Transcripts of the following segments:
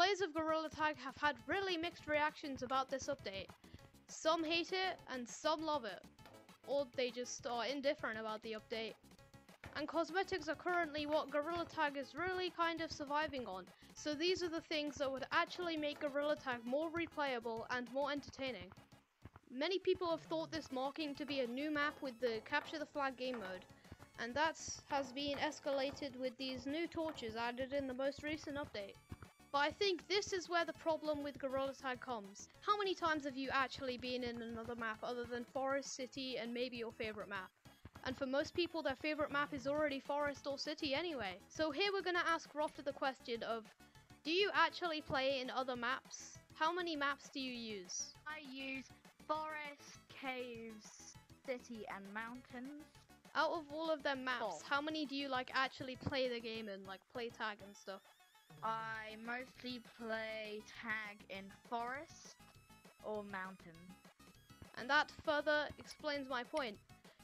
Players of Gorilla Tag have had really mixed reactions about this update. Some hate it and some love it, or they just are indifferent about the update. And cosmetics are currently what Gorilla Tag is really kind of surviving on, so these are the things that would actually make Gorilla Tag more replayable and more entertaining. Many people have thought this marking to be a new map with the Capture the Flag game mode, and that has been escalated with these new torches added in the most recent update. But I think this is where the problem with Gorilla Tag comes. How many times have you actually been in another map other than Forest, City, and maybe your favorite map? And for most people, their favorite map is already Forest or City anyway. So here we're gonna ask Rofter the question of, do you actually play in other maps? How many maps do you use? I use Forest, Caves, City, and Mountains. Out of all of them maps, how many do you like actually play the game in, like play tag and stuff? I mostly play tag in Forest or Mountain. And that further explains my point.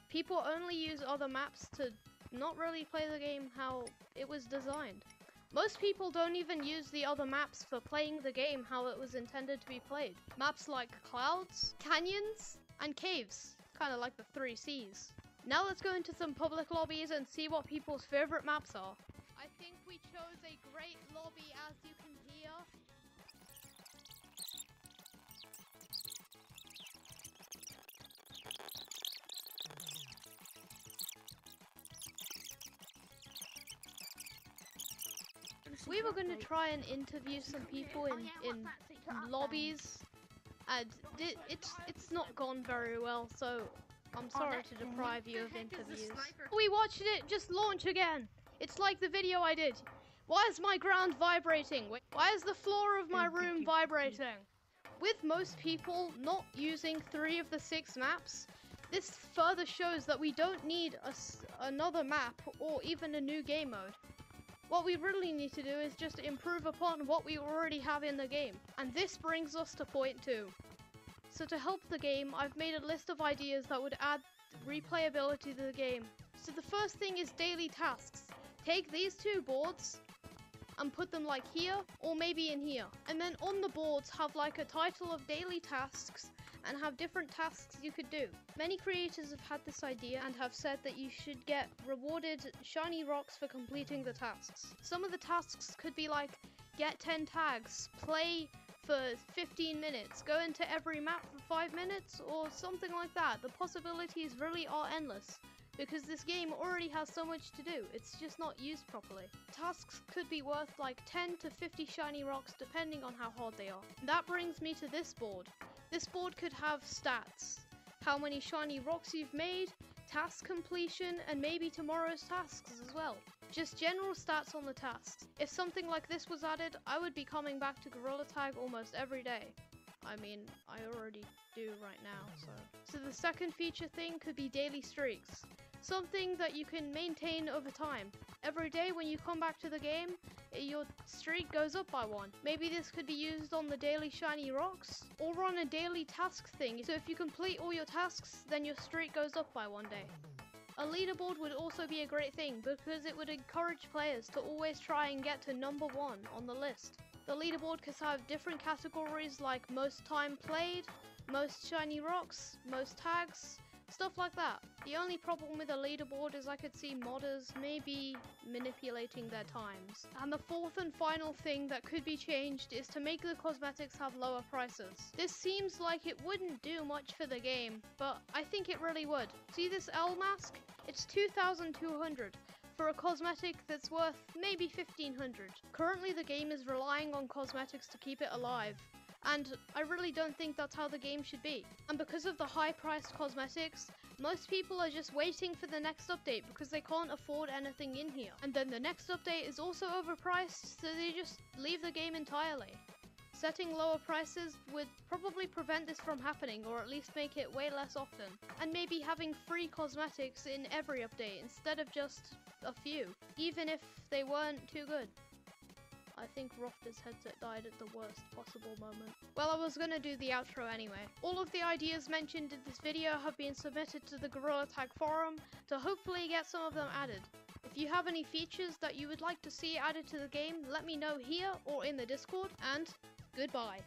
People only use other maps to not really play the game how it was designed. Most people don't even use the other maps for playing the game how it was intended to be played. Maps like clouds, canyons, and caves, kind of like the 3 Cs. Now let's go into some public lobbies and see what people's favorite maps are. I think we chose a great lobby, as you can hear. We were going to try and interview some people in lobbies, and it's not gone very well, so I'm sorry to deprive you of interviews. We watched it just launch again! It's like the video I did. Why is my ground vibrating? Why is the floor of my room vibrating? With most people not using 3 of the 6 maps, this further shows that we don't need another map or even a new game mode. What we really need to do is just improve upon what we already have in the game. And this brings us to point 2. So to help the game, I've made a list of ideas that would add replayability to the game. So the first thing is daily tasks. Take these 2 boards and put them like here or maybe in here. And then on the boards have like a title of daily tasks and have different tasks you could do. Many creators have had this idea and have said that you should get rewarded shiny rocks for completing the tasks. Some of the tasks could be like get 10 tags, play for 15 minutes, go into every map for 5 minutes, or something like that. The possibilities really are endless, because this game already has so much to do, it's just not used properly. Tasks could be worth like 10 to 50 shiny rocks depending on how hard they are. That brings me to this board. This board could have stats, how many shiny rocks you've made, task completion, and maybe tomorrow's tasks as well. Just general stats on the tasks. If something like this was added, I would be coming back to Gorilla Tag almost every day. I mean, I already do right now, so. So the second feature thing could be daily streaks. Something that you can maintain over time. Every day when you come back to the game, your streak goes up by 1. Maybe this could be used on the daily shiny rocks, or on a daily task thing. So if you complete all your tasks, then your streak goes up by 1 day. A leaderboard would also be a great thing, because it would encourage players to always try and get to number 1 on the list. The leaderboard could have different categories like most time played, most shiny rocks, most tags, stuff like that. The only problem with a leaderboard is I could see modders maybe manipulating their times. And the fourth and final thing that could be changed is to make the cosmetics have lower prices. This seems like it wouldn't do much for the game, but I think it really would. See this L mask? It's 2,200. For a cosmetic that's worth maybe 1,500. Currently the game is relying on cosmetics to keep it alive, and I really don't think that's how the game should be. And because of the high-priced cosmetics, most people are just waiting for the next update because they can't afford anything in here. And then the next update is also overpriced, so they just leave the game entirely. Setting lower prices would probably prevent this from happening, or at least make it way less often. And maybe having free cosmetics in every update instead of just a few, even if they weren't too good. I think Rofter's headset died at the worst possible moment. Well, I was gonna do the outro anyway. All of the ideas mentioned in this video have been submitted to the Gorilla Tag forum to hopefully get some of them added. If If you have any features that you would like to see added to the game, let me know here or in the Discord, and goodbye.